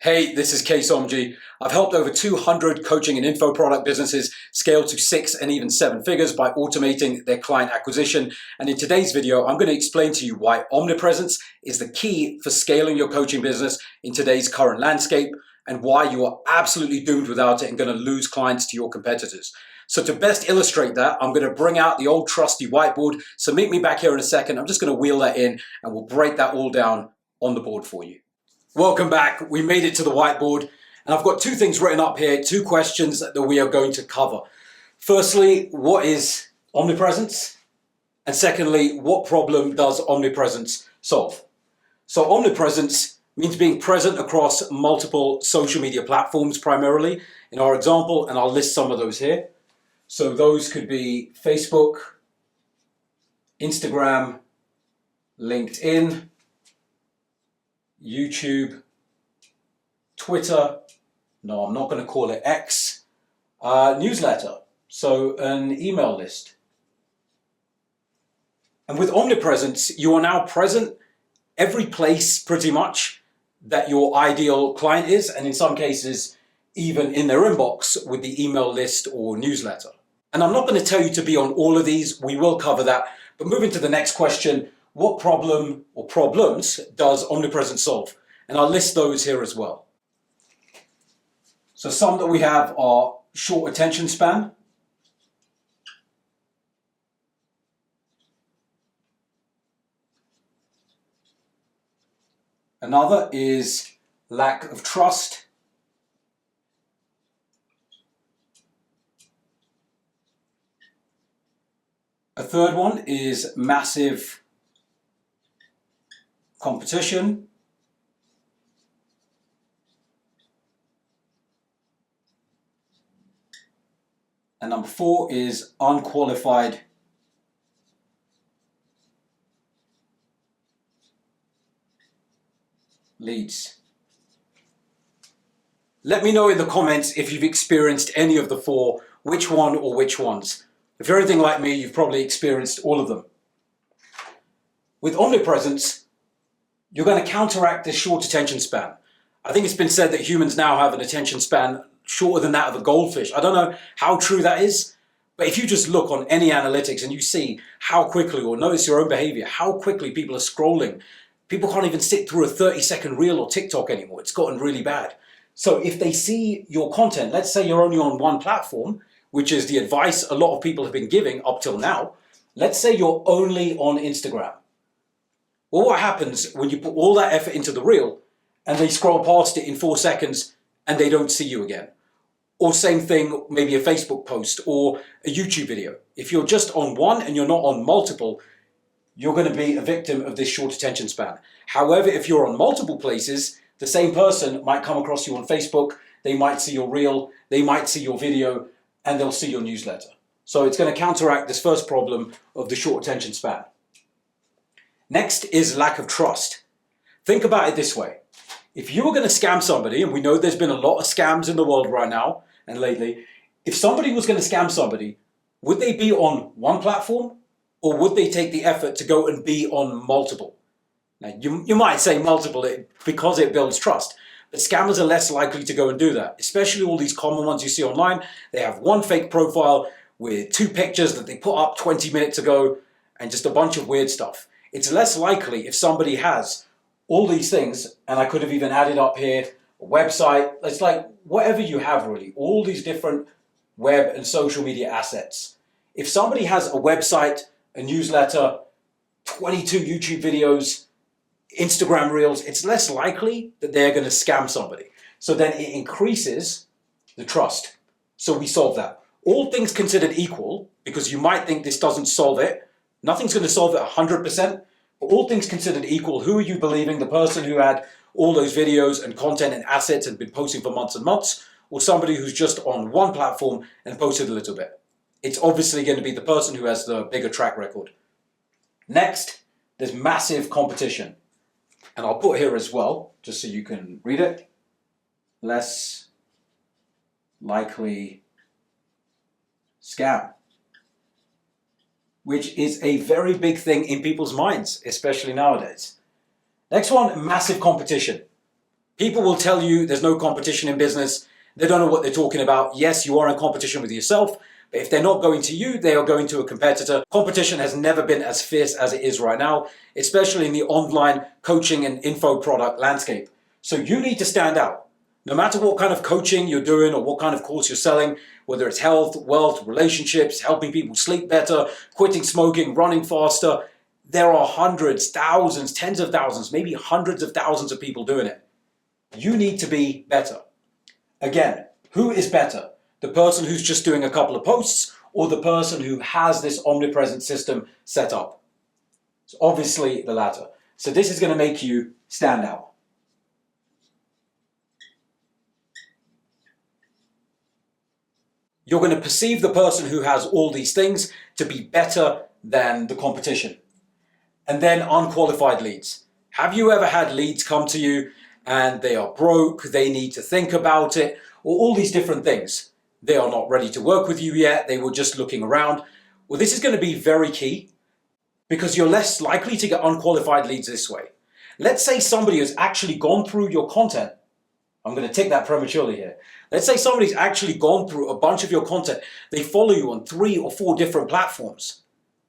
Hey, this is Case Omg. I've helped over 200 coaching and info product businesses scale to 6 and even 7 figures by automating their client acquisition. And in today's video, I'm going to explain to you why omnipresence is the key for scaling your coaching business in today's current landscape and why you are absolutely doomed without it and going to lose clients to your competitors. So to best illustrate that, I'm going to bring out the old trusty whiteboard. So meet me back here in a second. I'm just going to wheel that in and we'll break that all down on the board for you. Welcome back. We made it to the whiteboard and I've got two things written up here, two questions that we are going to cover. Firstly, what is omnipresence? And secondly, what problem does omnipresence solve? So omnipresence means being present across multiple social media platforms primarily in our example, and I'll list some of those here. So those could be Facebook, Instagram, LinkedIn, YouTube, Twitter, no, I'm not going to call it X, newsletter, so an email list. And with omnipresence, you are now present every place pretty much that your ideal client is, and in some cases, even in their inbox with the email list or newsletter. And I'm not going to tell you to be on all of these, we will cover that, but moving to the next question, what problem or problems does omnipresence solve? And I'll list those here as well. So some that we have are short attention span. Another is lack of trust. A third one is massive competition. And number 4 is unqualified leads. Let me know in the comments if you've experienced any of the 4, which one or which ones. If you're anything like me, you've probably experienced all of them. With omnipresence, you're going to counteract this short attention span. I think it's been said that humans now have an attention span shorter than that of a goldfish. I don't know how true that is, but if you just look on any analytics and you see how quickly, or notice your own behavior, how quickly people are scrolling. People can't even sit through a 30-second reel or TikTok anymore. It's gotten really bad. So if they see your content, let's say you're only on one platform, which is the advice a lot of people have been giving up till now. Let's say you're only on Instagram. Well, what happens when you put all that effort into the reel and they scroll past it in 4 seconds and they don't see you again? Or same thing, maybe a Facebook post or a YouTube video. If you're just on one and you're not on multiple, you're going to be a victim of this short attention span. However, if you're on multiple places, the same person might come across you on Facebook, they might see your reel, they might see your video, and they'll see your newsletter. So it's going to counteract this first problem of the short attention span. Next is lack of trust. Think about it this way. If you were going to scam somebody, and we know there's been a lot of scams in the world right now and lately, if somebody was going to scam somebody, would they be on one platform or would they take the effort to go and be on multiple? Now, you might say multiple because it builds trust, but scammers are less likely to go and do that, especially all these common ones you see online. They have one fake profile with 2 pictures that they put up 20 minutes ago and just a bunch of weird stuff. It's less likely if somebody has all these things, and I could have even added up here, a website, it's like whatever you have really, all these different web and social media assets. If somebody has a website, a newsletter, 22 YouTube videos, Instagram reels, it's less likely that they're going to scam somebody. So then it increases the trust. So we solve that. All things considered equal, because you might think this doesn't solve it, nothing's going to solve it 100%, but all things considered equal, who are you believing? The person who had all those videos and content and assets and been posting for months and months, or somebody who's just on one platform and posted a little bit? It's obviously going to be the person who has the bigger track record. Next, there's massive competition. And I'll put here as well, just so you can read it. Less likely scam. which is a very big thing in people's minds, especially nowadays. Next one, massive competition. People will tell you there's no competition in business. They don't know what they're talking about. Yes, you are in competition with yourself, but if they're not going to you, they are going to a competitor. Competition has never been as fierce as it is right now, especially in the online coaching and info product landscape. So you need to stand out. No matter what kind of coaching you're doing or what kind of course you're selling, whether it's health, wealth, relationships, helping people sleep better, quitting smoking, running faster, there are hundreds, thousands, tens of thousands, maybe hundreds of thousands of people doing it. You need to be better. Again, who is better? The person who's just doing a couple of posts or the person who has this omnipresent system set up? It's obviously the latter. So this is going to make you stand out. You're going to perceive the person who has all these things to be better than the competition. And then unqualified leads. Have you ever had leads come to you and they are broke, they need to think about it, or all these different things? They are not ready to work with you yet, they were just looking around. Well, this is going to be very key because you're less likely to get unqualified leads this way. Let's say somebody has actually gone through your content. I'm going to take that prematurely here. Let's say somebody's actually gone through a bunch of your content. They follow you on 3 or 4 different platforms.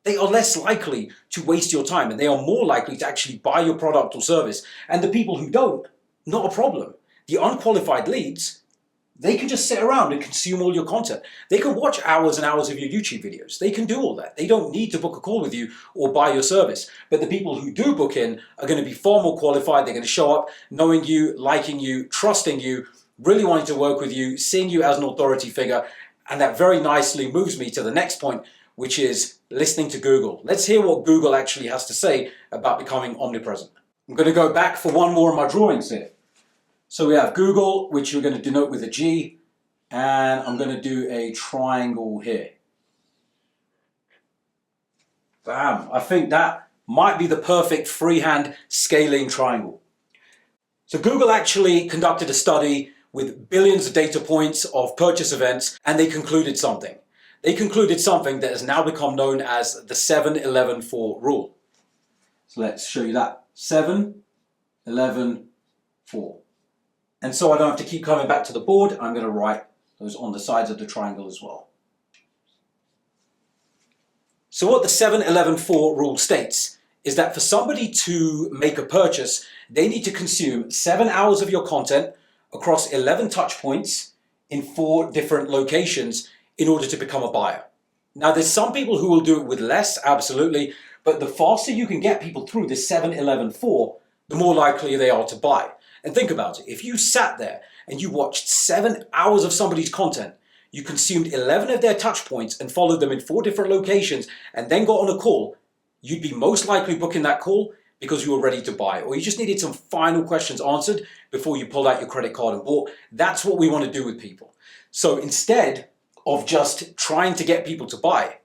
They are less likely to waste your time and they are more likely to actually buy your product or service. And the people who don't, not a problem. The unqualified leads, they can just sit around and consume all your content. They can watch hours and hours of your YouTube videos. They can do all that. They don't need to book a call with you or buy your service. But the people who do book in are going to be far more qualified. They're going to show up knowing you, liking you, trusting you, really wanting to work with you, seeing you as an authority figure. And that very nicely moves me to the next point, which is listening to Google. Let's hear what Google actually has to say about becoming omnipresent. I'm going to go back for one more of my drawings here. So we have Google, which we're going to denote with a G, and I'm going to do a triangle here. Bam! I think that might be the perfect freehand scaling triangle. So Google actually conducted a study with billions of data points of purchase events, and they concluded something. They concluded something that has now become known as the 7-11-4 rule. So let's show you that. 7-11-4. And so I don't have to keep coming back to the board, I'm going to write those on the sides of the triangle as well. So what the 7-11-4 rule states is that for somebody to make a purchase, they need to consume 7 hours of your content across 11 touch points in 4 different locations in order to become a buyer. Now there's some people who will do it with less, absolutely, but the faster you can get people through this 7-11-4, the more likely they are to buy. And think about it, if you sat there and you watched 7 hours of somebody's content, you consumed 11 of their touch points and followed them in 4 different locations and then got on a call, you'd be most likely booking that call because you were ready to buy, or you just needed some final questions answered before you pulled out your credit card and bought. That's what we want to do with people. So instead of just trying to get people to buy,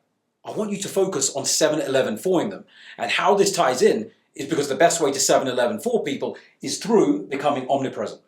I want you to focus on 7-11-4ing them. And how this ties in is because the best way to 7-11-4 people is through becoming omnipresent.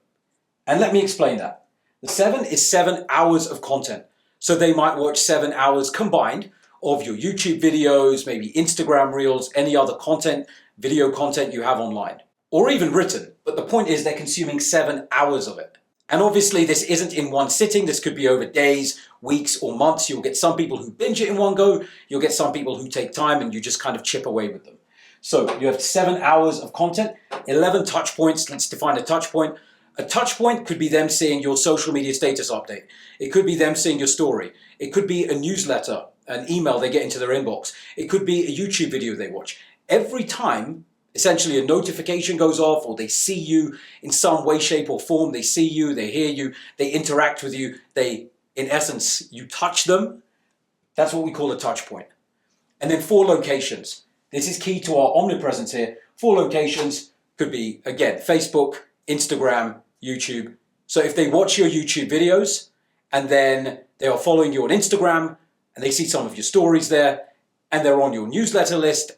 And let me explain that. The 7 is 7 hours of content. So they might watch 7 hours combined of your YouTube videos, maybe Instagram Reels, any other content, video content you have online, or even written. But the point is they're consuming 7 hours of it. And obviously this isn't in one sitting. This could be over days, weeks, or months. You'll get some people who binge it in one go. You'll get some people who take time and you just kind of chip away with them. So you have 7 hours of content, 11 touch points. Let's define a touch point. A touch point could be them seeing your social media status update. It could be them seeing your story. It could be a newsletter, an email they get into their inbox. It could be a YouTube video they watch. Every time, essentially, a notification goes off or they see you in some way, shape or form, they see you, they hear you, they interact with you, in essence, you touch them. That's what we call a touch point. And then 4 locations. This is key to our omnipresence here. 4 locations could be, again, Facebook, Instagram, YouTube. So if they watch your YouTube videos and then they are following you on Instagram and they see some of your stories there and they're on your newsletter list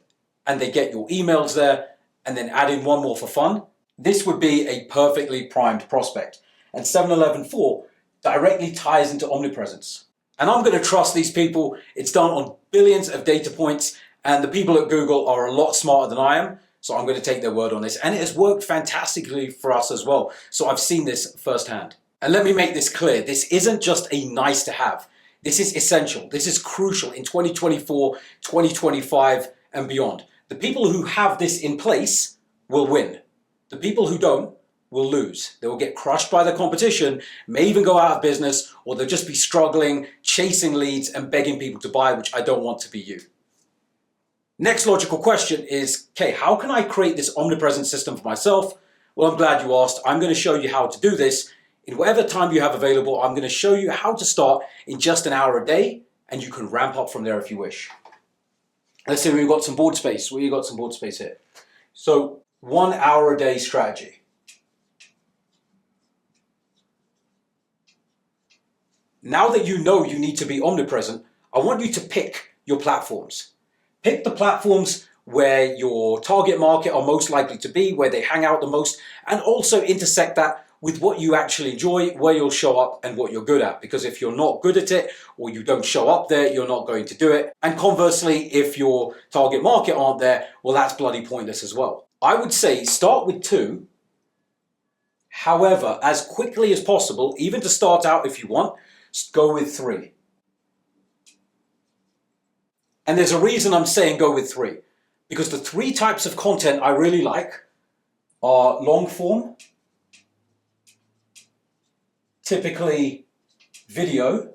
and they get your emails there and then add in one more for fun, this would be a perfectly primed prospect. And 7-11-4 directly ties into omnipresence. And I'm going to trust these people. It's done on billions of data points and the people at Google are a lot smarter than I am. So I'm going to take their word on this. And it has worked fantastically for us as well. So I've seen this firsthand. And let me make this clear. This isn't just a nice to have. This is essential. This is crucial in 2024, 2025 and beyond. The people who have this in place will win. The people who don't will lose. They will get crushed by the competition, may even go out of business, or they'll just be struggling, chasing leads and begging people to buy, which I don't want to be you. Next logical question is, okay, how can I create this omnipresent system for myself? Well, I'm glad you asked. I'm going to show you how to do this. In whatever time you have available, I'm going to show you how to start in just an hour a day, and you can ramp up from there if you wish. Let's say we've got some board space. Well, you've got some board space here. So 1 hour a day strategy. Now that you know you need to be omnipresent, I want you to pick your platforms. Pick the platforms where your target market are most likely to be, where they hang out the most, and also intersect that with what you actually enjoy, where you'll show up and what you're good at. Because if you're not good at it or you don't show up there, you're not going to do it. And conversely, if your target market aren't there, well, that's bloody pointless as well. I would say start with 2. However, as quickly as possible, even to start out if you want, go with 3. And there's a reason I'm saying go with 3. Because the 3 types of content I really like are long form, typically video.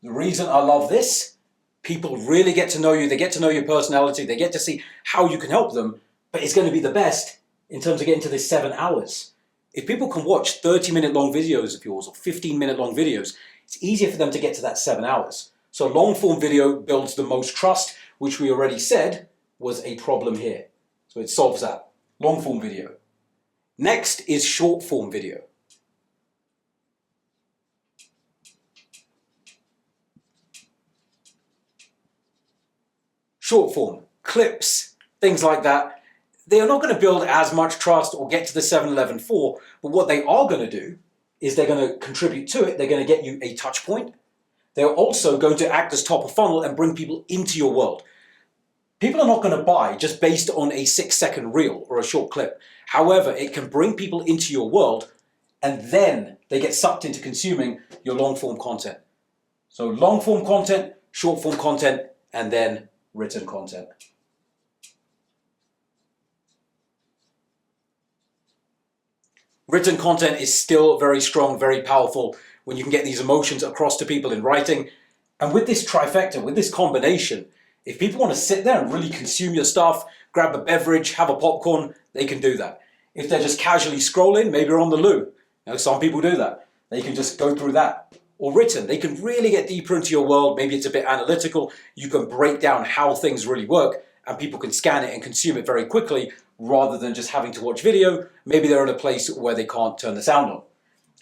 The reason I love this, people really get to know you, they get to know your personality, they get to see how you can help them, but it's going to be the best in terms of getting to this 7 hours. If people can watch 30-minute long videos of yours or 15-minute long videos, it's easier for them to get to that 7 hours. So long form video builds the most trust, which we already said was a problem here. So it solves that. Long form video. Next is short form video. Short form, clips, things like that. They are not going to build as much trust or get to the 7-11-4, but what they are going to do is they're going to contribute to it. They're going to get you a touch point. They're also going to act as top of funnel and bring people into your world. People are not going to buy just based on a 6-second reel or a short clip. However, it can bring people into your world and then they get sucked into consuming your long form content. So long form content, short form content, and then written content. Written content is still very strong, very powerful when you can get these emotions across to people in writing. And with this trifecta, with this combination, if people want to sit there and really consume your stuff, grab a beverage, have a popcorn, they can do that. If they're just casually scrolling, maybe you're on the loo. You know, some people do that. They can just go through that. Or written, they can really get deeper into your world. Maybe it's a bit analytical. You can break down how things really work and people can scan it and consume it very quickly rather than just having to watch video. Maybe they're in a place where they can't turn the sound on.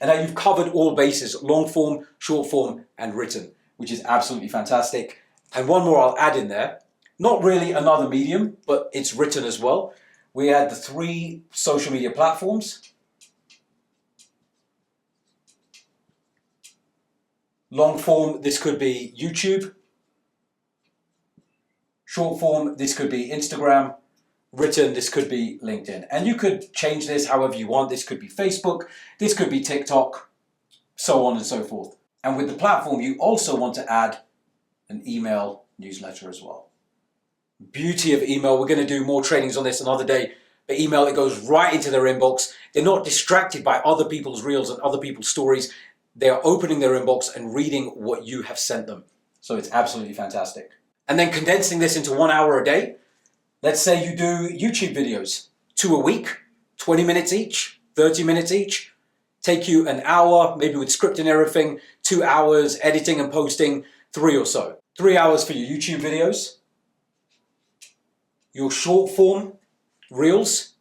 And now you've covered all bases, long form, short form, and written, which is absolutely fantastic. And one more I'll add in there, not really another medium, but it's written as well. We had the 3 social media platforms. Long form, this could be YouTube. Short form, this could be Instagram. Written, this could be LinkedIn. And you could change this however you want. This could be Facebook. This could be TikTok, so on and so forth. And with the platform, you also want to add an email newsletter as well. Beauty of email, we're going to do more trainings on this another day, but email, it goes right into their inbox. They're not distracted by other people's reels and other people's stories. They are opening their inbox and reading what you have sent them. So it's absolutely fantastic. And then condensing this into 1 hour a day. Let's say you do YouTube videos, 2 a week, 20 minutes each, 30 minutes each. Take you an hour, maybe with script and everything, 2 hours editing and posting, 3 or so. 3 hours for your YouTube videos. Your short form reels,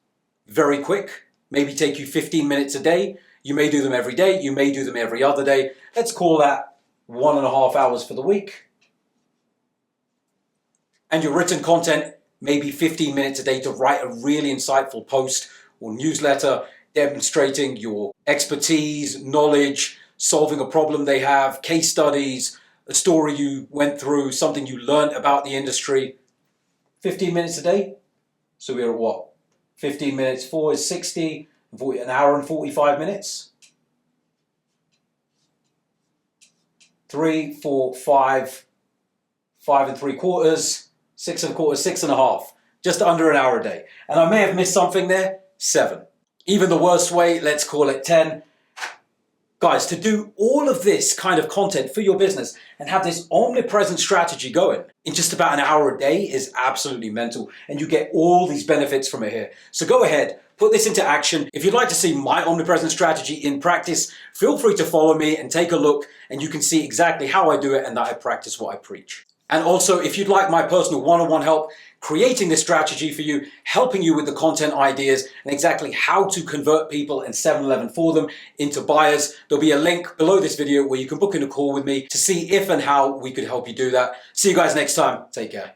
very quick, maybe take you 15 minutes a day. You may do them every day, you may do them every other day. Let's call that 1.5 hours for the week. And your written content, maybe 15 minutes a day to write a really insightful post or newsletter demonstrating your expertise, knowledge, solving a problem they have, case studies, a story you went through, something you learned about the industry. 15 minutes a day, So we're at what? 15 minutes, 4 is 60, an hour and 45 minutes. 3, 4, 5, 5 3/4, 6 1/4, 6 1/2. Just under an hour a day. And I may have missed something there, 7. Even the worst way, let's call it 10. Guys, to do all of this kind of content for your business and have this omnipresent strategy going in just about an hour a day is absolutely mental. And you get all these benefits from it here. So go ahead, put this into action. If you'd like to see my omnipresent strategy in practice, feel free to follow me and take a look, and you can see exactly how I do it and that I practice what I preach. And also, if you'd like my personal one-on-one help creating this strategy for you, helping you with the content ideas and exactly how to convert people in 7-Eleven for them into buyers, there'll be a link below this video where you can book in a call with me to see if and how we could help you do that. See you guys next time. Take care.